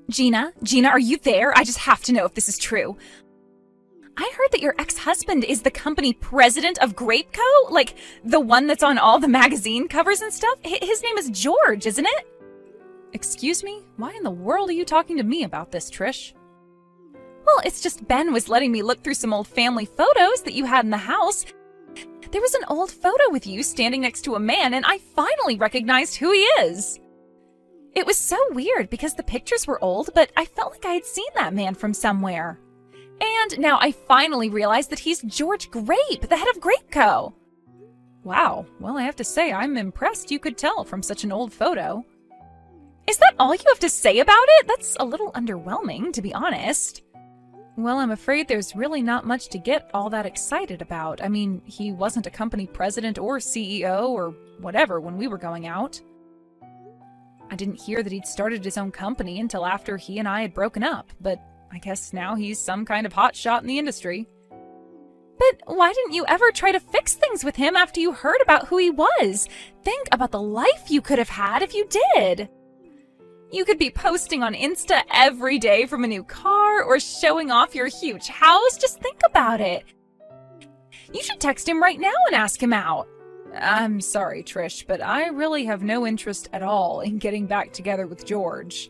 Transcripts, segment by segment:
Gina, are you there? I just have to know if this is true. I heard that your ex-husband is the company president of Grapeco? Like, the one that's on all the magazine covers and stuff? His name is George, isn't it? Excuse me? Why in the world are you talking to me about this, Trish? Well, it's just Ben was letting me look through some old family photos that you had in the house. There was an old photo with you standing next to a man, and I finally recognized who he is. It was so weird because the pictures were old, but I felt like I had seen that man from somewhere. And now I finally realized that he's George Grape, the head of Grapeco. Wow, well, I have to say I'm impressed you could tell from such an old photo. Is that all you have to say about it? That's a little underwhelming, to be honest. Well, I'm afraid there's really not much to get all that excited about. I mean, he wasn't a company president or CEO or whatever when we were going out. I didn't hear that he'd started his own company until after he and I had broken up, but I guess now he's some kind of hotshot in the industry. But why didn't you ever try to fix things with him after you heard about who he was? Think about the life you could have had if you did. You could be posting on Insta every day from a new car or showing off your huge house. Just think about it. You should text him right now and ask him out. I'm sorry, Trish, but I really have no interest at all in getting back together with George.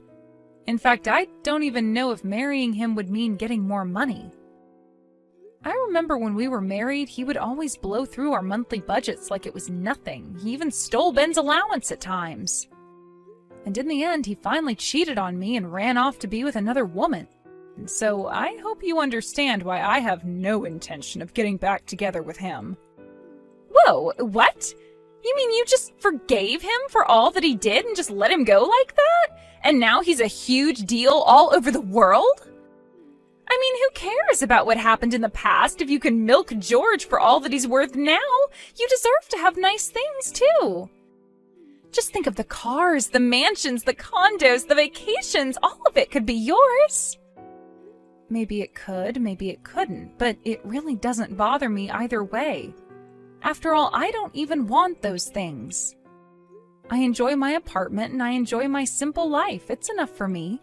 In fact, I don't even know if marrying him would mean getting more money. I remember when we were married, he would always blow through our monthly budgets like it was nothing. He even stole Ben's allowance at times. And in the end, he finally cheated on me and ran off to be with another woman. And so I hope you understand why I have no intention of getting back together with him. Whoa, what? You mean you just forgave him for all that he did and just let him go like that? And now he's a huge deal all over the world? I mean, who cares about what happened in the past if you can milk George for all that he's worth now? You deserve to have nice things, too. Just think of the cars, the mansions, the condos, the vacations. All of it could be yours. Maybe it could, maybe it couldn't, but it really doesn't bother me either way. After all, I don't even want those things. I enjoy my apartment and I enjoy my simple life. It's enough for me.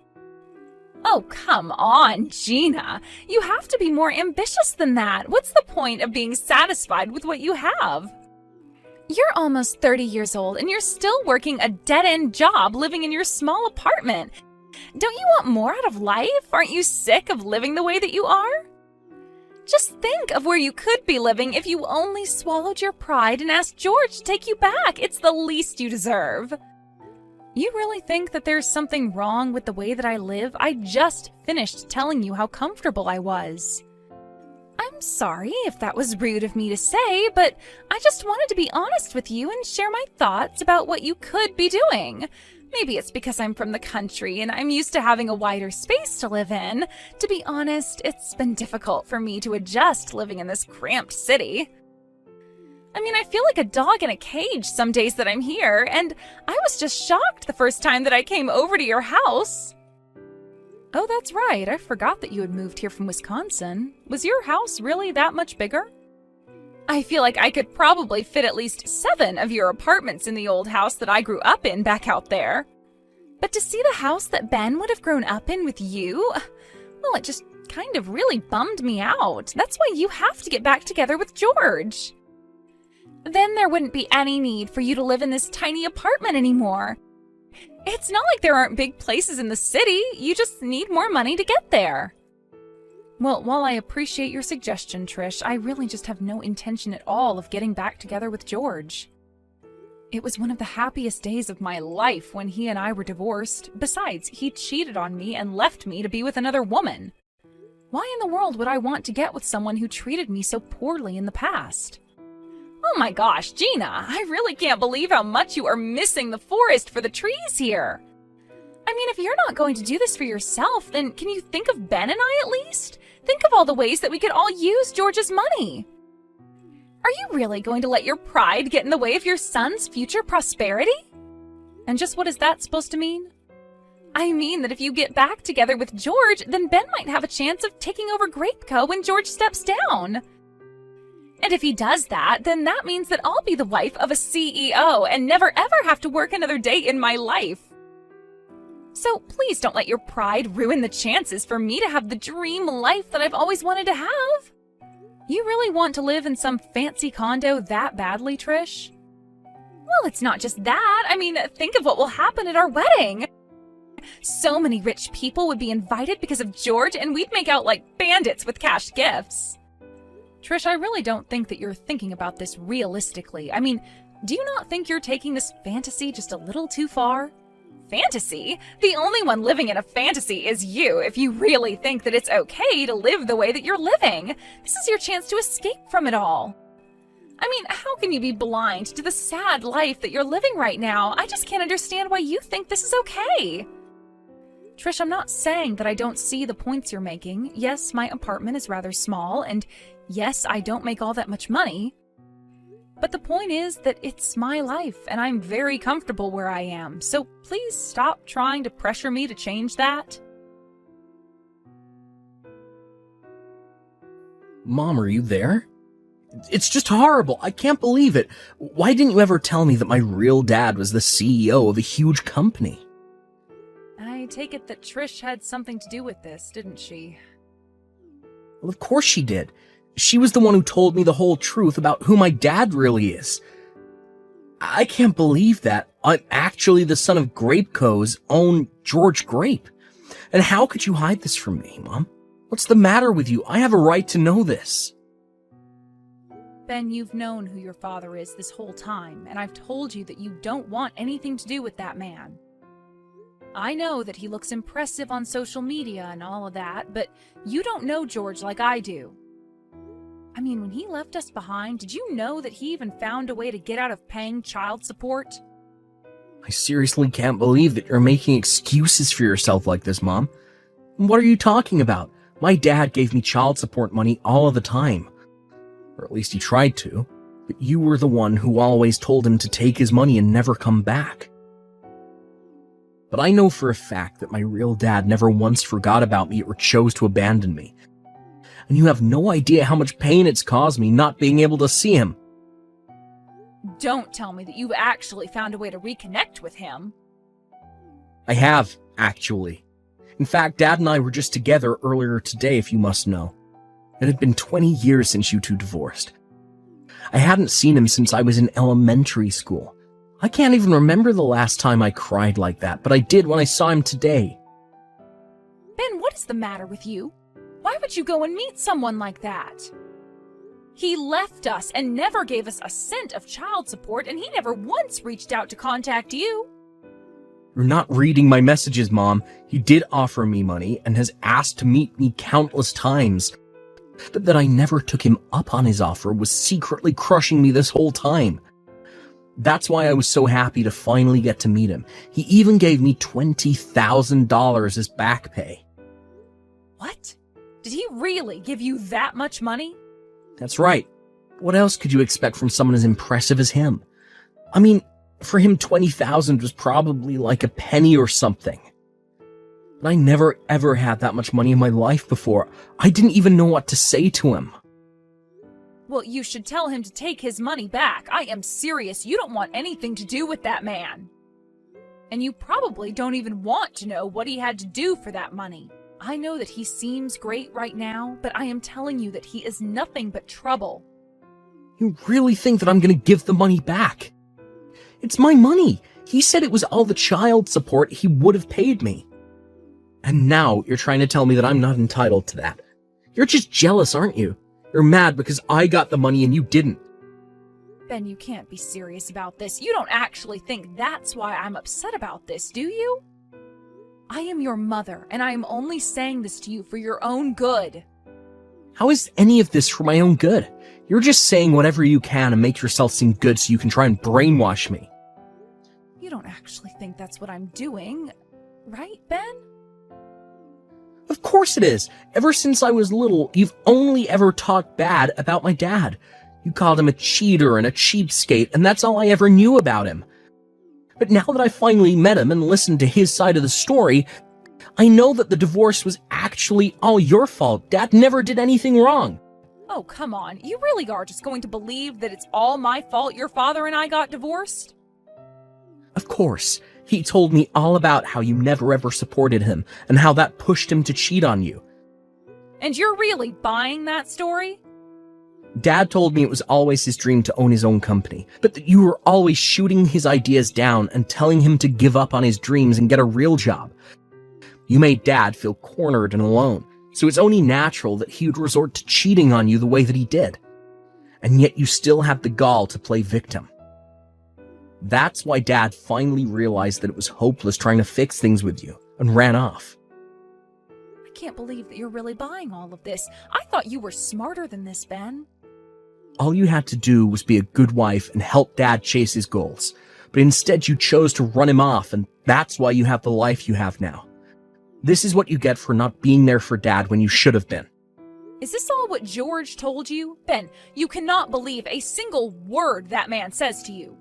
Oh, come on, Gina. You have to be more ambitious than that. What's the point of being satisfied with what you have? You're almost 30 years old and you're still working a dead-end job living in your small apartment. Don't you want more out of life? Aren't you sick of living the way that you are? Just think of where you could be living if you only swallowed your pride and asked George to take you back. It's the least you deserve. You really think that there's something wrong with the way that I live? I just finished telling you how comfortable I was. I'm sorry if that was rude of me to say, but I just wanted to be honest with you and share my thoughts about what you could be doing. Maybe it's because I'm from the country and I'm used to having a wider space to live in. To be honest, it's been difficult for me to adjust living in this cramped city. I mean, I feel like a dog in a cage some days that I'm here, and I was just shocked the first time that I came over to your house. Oh, that's right. I forgot that you had moved here from Wisconsin. Was your house really that much bigger? I feel like I could probably fit at least 7 of your apartments in the old house that I grew up in back out there. But to see the house that Ben would have grown up in with you, well, it just kind of really bummed me out. That's why you have to get back together with George. Then there wouldn't be any need for you to live in this tiny apartment anymore. It's not like there aren't big places in the city. You just need more money to get there. Well, while I appreciate your suggestion, Trish, I really just have no intention at all of getting back together with George. It was one of the happiest days of my life when he and I were divorced. Besides, he cheated on me and left me to be with another woman. Why in the world would I want to get with someone who treated me so poorly in the past? Oh my gosh, Gina, I really can't believe how much you are missing the forest for the trees here. I mean, if you're not going to do this for yourself, then can you think of Ben and I at least? Think of all the ways that we could all use George's money. Are you really going to let your pride get in the way of your son's future prosperity? And just what is that supposed to mean? I mean that if you get back together with George, then Ben might have a chance of taking over Grapeco when George steps down. And if he does that, then that means that I'll be the wife of a CEO and never ever have to work another day in my life. So please don't let your pride ruin the chances for me to have the dream life that I've always wanted to have. You really want to live in some fancy condo that badly, Trish? Well, it's not just that. I mean, think of what will happen at our wedding. So many rich people would be invited because of George, and we'd make out like bandits with cash gifts. Trish, I really don't think that you're thinking about this realistically. I mean, do you not think you're taking this fantasy just a little too far? Fantasy? The only one living in a fantasy is you, if you really think that it's okay to live the way that you're living. This is your chance to escape from it all. I mean, how can you be blind to the sad life that you're living right now? I just can't understand why you think this is okay. Trish, I'm not saying that I don't see the points you're making. Yes, my apartment is rather small, and yes, I don't make all that much money. But the point is that it's my life, and I'm very comfortable where I am, so please stop trying to pressure me to change that. Mom, are you there? It's just horrible. I can't believe it. Why didn't you ever tell me that my real dad was the CEO of a huge company? I take it that Trish had something to do with this, didn't she? Well, of course she did. She was the one who told me the whole truth about who my dad really is. I can't believe that. I'm actually the son of Grapeco's own George Grape. And how could you hide this from me, Mom? What's the matter with you? I have a right to know this. Ben, you've known who your father is this whole time, and I've told you that you don't want anything to do with that man. I know that he looks impressive on social media and all of that, but you don't know George like I do. I mean, when he left us behind, did you know that he even found a way to get out of paying child support? I seriously can't believe that you're making excuses for yourself like this, Mom. What are you talking about? My dad gave me child support money all of the time. Or at least he tried to. But you were the one who always told him to take his money and never come back. But I know for a fact that my real dad never once forgot about me or chose to abandon me. And you have no idea how much pain it's caused me not being able to see him. Don't tell me that you've actually found a way to reconnect with him. I have, actually. In fact, Dad and I were just together earlier today, if you must know. It had been 20 years since you two divorced. I hadn't seen him since I was in elementary school. I can't even remember the last time I cried like that, but I did when I saw him today. Ben, what is the matter with you? Why would you go and meet someone like that? He left us and never gave us a cent of child support, and he never once reached out to contact you. You're not reading my messages, Mom. He did offer me money and has asked to meet me countless times. But that I never took him up on his offer was secretly crushing me this whole time. That's why I was so happy to finally get to meet him. He even gave me $20,000 as back pay. What? Did he really give you that much money? That's right. What else could you expect from someone as impressive as him? I mean, for him, $20,000 was probably like a penny or something. But I never ever had that much money in my life before. I didn't even know what to say to him. Well, you should tell him to take his money back. I am serious. You don't want anything to do with that man. And you probably don't even want to know what he had to do for that money. I know that he seems great right now, but I am telling you that he is nothing but trouble. You really think that I'm going to give the money back? It's my money. He said it was all the child support he would have paid me. And now you're trying to tell me that I'm not entitled to that. You're just jealous, aren't you? You're mad because I got the money and you didn't. Ben, you can't be serious about this. You don't actually think that's why I'm upset about this, do you? I am your mother, and I am only saying this to you for your own good. How is any of this for my own good? You're just saying whatever you can and make yourself seem good so you can try and brainwash me. You don't actually think that's what I'm doing, right, Ben? Of course it is. Ever since I was little, you've only ever talked bad about my dad. You called him a cheater and a cheapskate, and that's all I ever knew about him. But now that I finally met him and listened to his side of the story, I know that the divorce was actually all your fault. Dad never did anything wrong. Oh, come on. You really are just going to believe that it's all my fault your father and I got divorced? Of course. He told me all about how you never ever supported him and how that pushed him to cheat on you. And you're really buying that story? Dad told me it was always his dream to own his own company, but that you were always shooting his ideas down and telling him to give up on his dreams and get a real job. You made Dad feel cornered and alone, so it's only natural that he would resort to cheating on you the way that he did. And yet you still had the gall to play victim. That's why Dad finally realized that it was hopeless trying to fix things with you and ran off. I can't believe that you're really buying all of this. I thought you were smarter than this, Ben. All you had to do was be a good wife and help Dad chase his goals. But instead you chose to run him off, and that's why you have the life you have now. This is what you get for not being there for Dad when you should have been. Is this all what George told you? Ben, you cannot believe a single word that man says to you.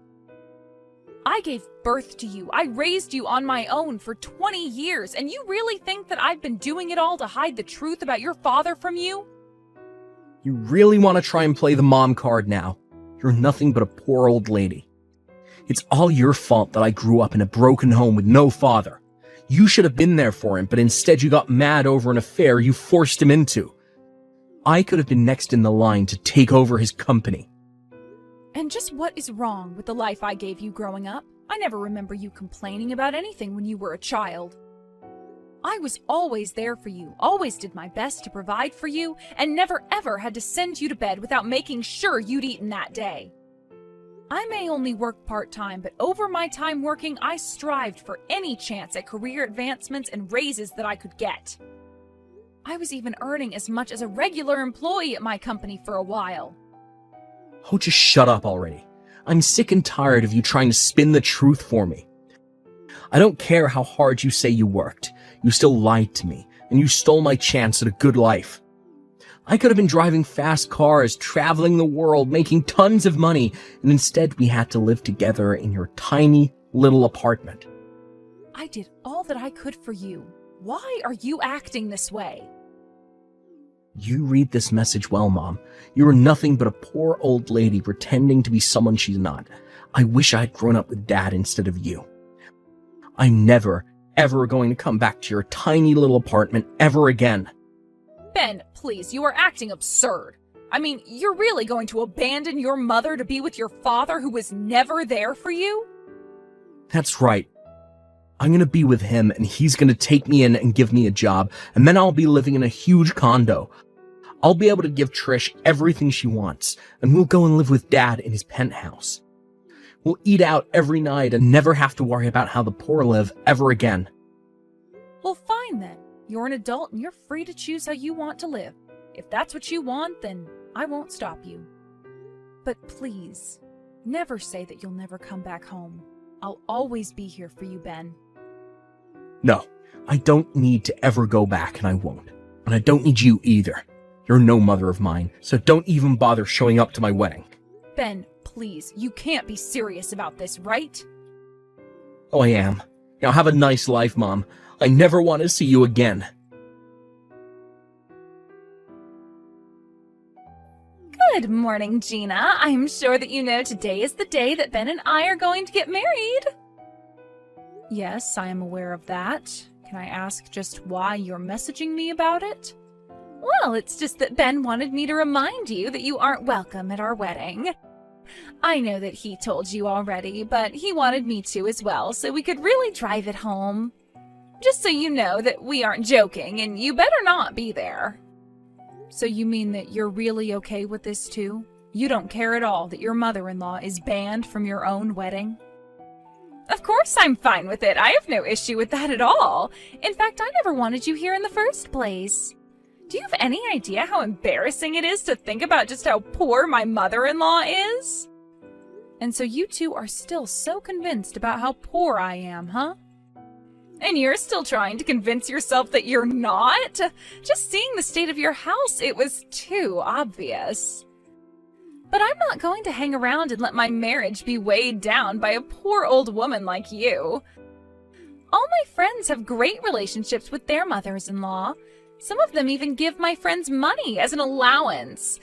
I gave birth to you. I raised you on my own for 20 years, and you really think that I've been doing it all to hide the truth about your father from you? You really want to try and play the mom card now. You're nothing but a poor old lady. It's all your fault that I grew up in a broken home with no father. You should have been there for him, but instead you got mad over an affair you forced him into. I could have been next in the line to take over his company. And just what is wrong with the life I gave you growing up? I never remember you complaining about anything when you were a child. I was always there for you, always did my best to provide for you, and never ever had to send you to bed without making sure you'd eaten that day. I may only work part-time, but over my time working, I strived for any chance at career advancements and raises that I could get. I was even earning as much as a regular employee at my company for a while. Oh, just shut up already. I'm sick and tired of you trying to spin the truth for me. I don't care how hard you say you worked. You still lied to me, and you stole my chance at a good life. I could have been driving fast cars, traveling the world, making tons of money, and instead we had to live together in your tiny little apartment. I did all that I could for you. Why are you acting this way? You read this message well, Mom. You are nothing but a poor old lady pretending to be someone she's not. I wish I had grown up with Dad instead of you. I'm never, ever going to come back to your tiny little apartment ever again. Ben, please, you are acting absurd. I mean, you're really going to abandon your mother to be with your father who was never there for you? That's right. I'm going to be with him, and he's going to take me in and give me a job, and then I'll be living in a huge condo. I'll be able to give Trish everything she wants, and we'll go and live with Dad in his penthouse. We'll eat out every night and never have to worry about how the poor live ever again. Well, fine then. You're an adult and you're free to choose how you want to live. If that's what you want, then I won't stop you. But please, never say that you'll never come back home. I'll always be here for you, Ben. No, I don't need to ever go back, and I won't. And I don't need you either. You're no mother of mine, so don't even bother showing up to my wedding. Ben, please, you can't be serious about this, right? Oh, I am. Now have a nice life, Mom. I never want to see you again. Good morning, Gina. I'm sure that you know today is the day that Ben and I are going to get married. Yes, I am aware of that. Can I ask just why you're messaging me about it? Well, it's just that Ben wanted me to remind you that you aren't welcome at our wedding. I know that he told you already, but he wanted me to as well, so we could really drive it home. Just so you know that we aren't joking, and you better not be there. So you mean that you're really okay with this too? You don't care at all that your mother-in-law is banned from your own wedding? Of course I'm fine with it. I have no issue with that at all. In fact, I never wanted you here in the first place. Do you have any idea how embarrassing it is to think about just how poor my mother-in-law is? And so you two are still so convinced about how poor I am, huh? And you're still trying to convince yourself that you're not? Just seeing the state of your house, it was too obvious. But I'm not going to hang around and let my marriage be weighed down by a poor old woman like you. All my friends have great relationships with their mothers-in-law. Some of them even give my friends money as an allowance.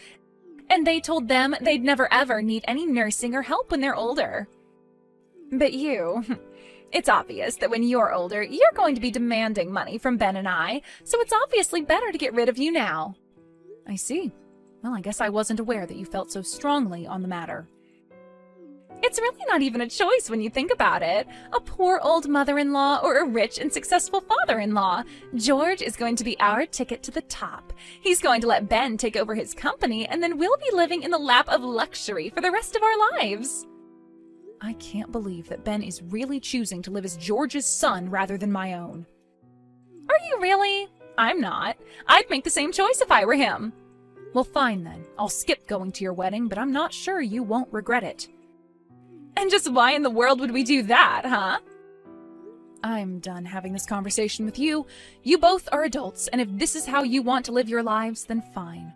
And they told them they'd never ever need any nursing or help when they're older. But you, It's obvious that when you're older, you're going to be demanding money from Ben and I, so it's obviously better to get rid of you now. I see. Well, I guess I wasn't aware that you felt so strongly on the matter. It's really not even a choice when you think about it. A poor old mother-in-law or a rich and successful father-in-law. George is going to be our ticket to the top. He's going to let Ben take over his company, and then we'll be living in the lap of luxury for the rest of our lives. I can't believe that Ben is really choosing to live as George's son rather than my own. Are you really? I'm not. I'd make the same choice if I were him. Well, fine then. I'll skip going to your wedding, but I'm not sure you won't regret it. And just why in the world would we do that, huh? I'm done having this conversation with you. You both are adults, and if this is how you want to live your lives, then fine.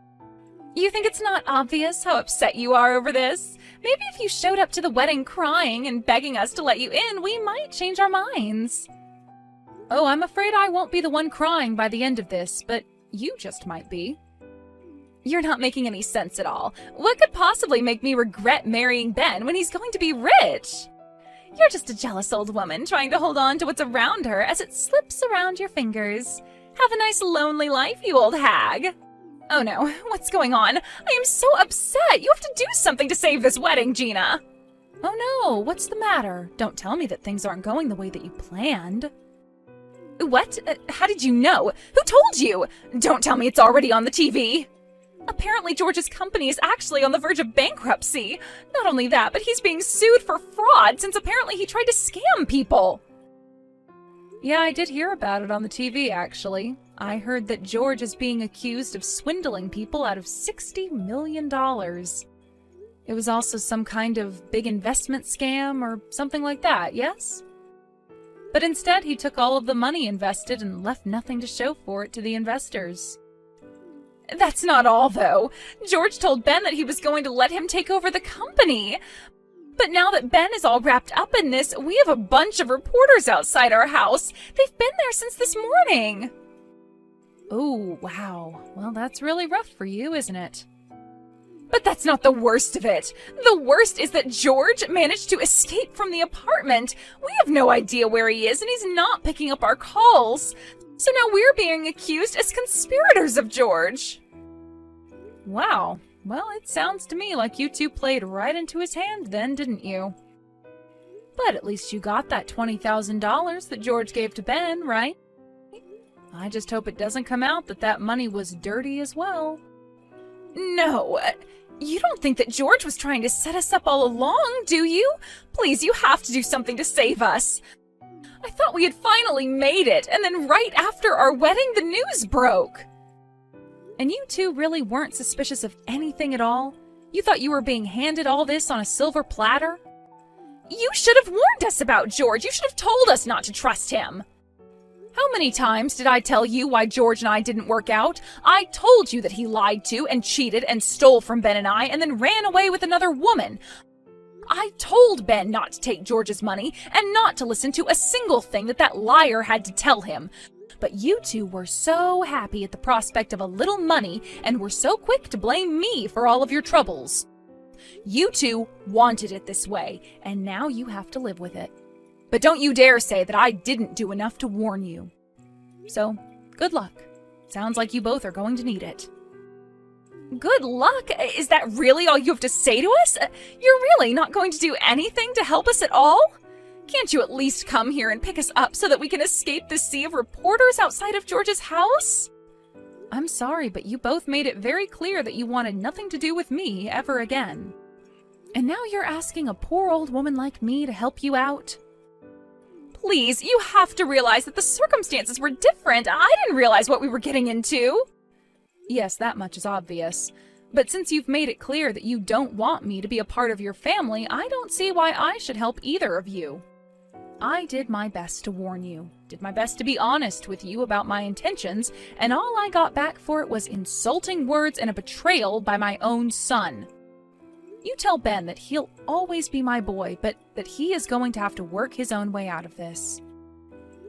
You think it's not obvious how upset you are over this? Maybe if you showed up to the wedding crying and begging us to let you in, we might change our minds. Oh, I'm afraid I won't be the one crying by the end of this, but you just might be. You're not making any sense at all. What could possibly make me regret marrying Ben when he's going to be rich? You're just a jealous old woman trying to hold on to what's around her as it slips around your fingers. Have a nice lonely life, you old hag. Oh no, what's going on? I am so upset. You have to do something to save this wedding, Gina. Oh no, what's the matter? Don't tell me that things aren't going the way that you planned. What? How did you know? Who told you? Don't tell me it's already on the TV. Apparently George's company is actually on the verge of bankruptcy. Not only that, but he's being sued for fraud since apparently he tried to scam people. Yeah, I did hear about it on the TV, actually. I heard that George is being accused of swindling people out of $60 million. It was also some kind of big investment scam or something like that, yes? But instead, he took all of the money invested and left nothing to show for it to the investors. That's not all, though. George told Ben that he was going to let him take over the company. But now that Ben is all wrapped up in this, we have a bunch of reporters outside our house. They've been there since this morning. Oh, wow. Well, that's really rough for you, isn't it? But that's not the worst of it. The worst is that George managed to escape from the apartment. We have no idea where he is, and he's not picking up our calls. So now we're being accused as conspirators of George. Wow. Well, it sounds to me like you two played right into his hand then, didn't you? But at least you got that $20,000 that George gave to Ben, right? I just hope it doesn't come out that that money was dirty as well. No, you don't think that George was trying to set us up all along, do you? Please, you have to do something to save us. I thought we had finally made it, and then right after our wedding, the news broke. And you two really weren't suspicious of anything at all? You thought you were being handed all this on a silver platter? You should have warned us about George. You should have told us not to trust him. How many times did I tell you why George and I didn't work out? I told you that he lied to and cheated and stole from Ben and I and then ran away with another woman. I told Ben not to take George's money and not to listen to a single thing that liar had to tell him. But you two were so happy at the prospect of a little money and were so quick to blame me for all of your troubles. You two wanted it this way, and now you have to live with it. But don't you dare say that I didn't do enough to warn you. So, good luck. Sounds like you both are going to need it. Good luck? Is that really all you have to say to us? You're really not going to do anything to help us at all? Can't you at least come here and pick us up so that we can escape this sea of reporters outside of George's house? I'm sorry, but you both made it very clear that you wanted nothing to do with me ever again. And now you're asking a poor old woman like me to help you out? Please, you have to realize that the circumstances were different. I didn't realize what we were getting into. Yes, that much is obvious. But since you've made it clear that you don't want me to be a part of your family, I don't see why I should help either of you. I did my best to warn you, did my best to be honest with you about my intentions, and all I got back for it was insulting words and a betrayal by my own son. You tell Ben that he'll always be my boy, but that he is going to have to work his own way out of this.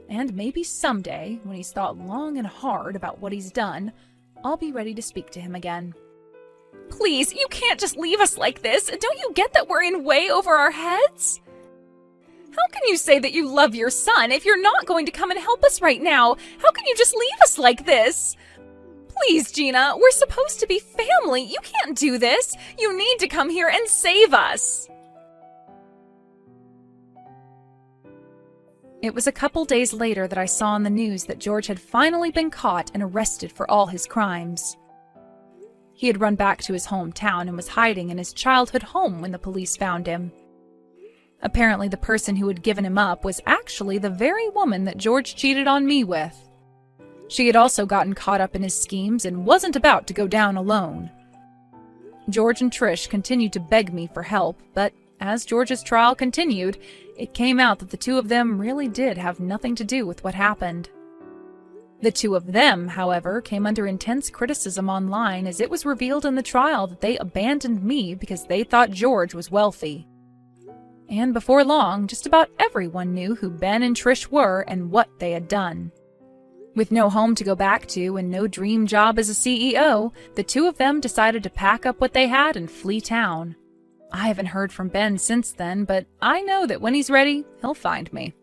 And maybe someday, when he's thought long and hard about what he's done, I'll be ready to speak to him again. Please, you can't just leave us like this. Don't you get that we're in way over our heads? How can you say that you love your son if you're not going to come and help us right now? How can you just leave us like this? Please, Gina, we're supposed to be family. You can't do this. You need to come here and save us. It was a couple days later that I saw on the news that George had finally been caught and arrested for all his crimes. He had run back to his hometown and was hiding in his childhood home when the police found him. Apparently, the person who had given him up was actually the very woman that George cheated on me with. She had also gotten caught up in his schemes and wasn't about to go down alone. George and Trish continued to beg me for help, but as George's trial continued, it came out that the two of them really did have nothing to do with what happened. The two of them, however, came under intense criticism online as it was revealed in the trial that they abandoned me because they thought George was wealthy. And before long, just about everyone knew who Ben and Trish were and what they had done. With no home to go back to and no dream job as a CEO, the two of them decided to pack up what they had and flee town. I haven't heard from Ben since then, but I know that when he's ready, he'll find me.